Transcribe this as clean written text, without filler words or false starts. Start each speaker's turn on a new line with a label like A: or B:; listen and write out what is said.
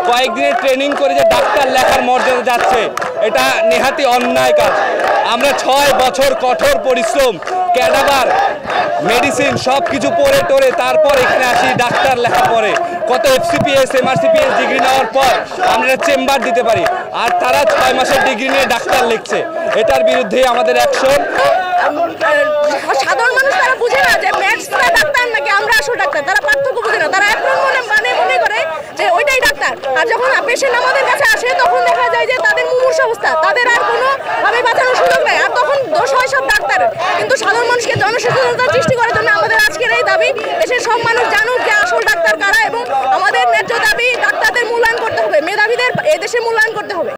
A: কয়েকদিনের ট্রেনিং করে যে ডাক্তার লেখার মর্যাদা যাচ্ছে, এটা নেহাতি অন্যায় কাজ। আমরা 6 বছর কঠোর পরিশ্রম, ক্যাডাভার, মেডিসিন সব কিছু পড়ে টরে তারপর এখানে আসি ডাক্তার লেখার পরে। কত এফসিপিএস এমআরসিপিএস ডিগ্রি নেওয়ার পর আমরা চেম্বার দিতে পারি, আর তারা 6 মাসের ডিগ্রি নিয়ে ডাক্তার লিখছে। এটার বিরুদ্ধে আমাদের অ্যাকশন।
B: সাধারণ মানুষ তারা বুঝে না যে ম্যাথসরা ডাক্তার নাকি আমরা আসল ডাক্তার, তারা পার্থক্য বুঝে না। তারা এখন মনে করে যে ওইটাই ডাক্তার, আর যখন পেশেন্ট আমাদের কাছে আসে তখন দেখা যায় যে তাদের মুমূর্ষ অবস্থা, তাদের আর কোনো ভাবে বাঁচানোর সুযোগ নেই, আর তখন দোষ হয় সব ডাক্তারের। কিন্তু সাধারণ মানুষকে জনসচেতনতা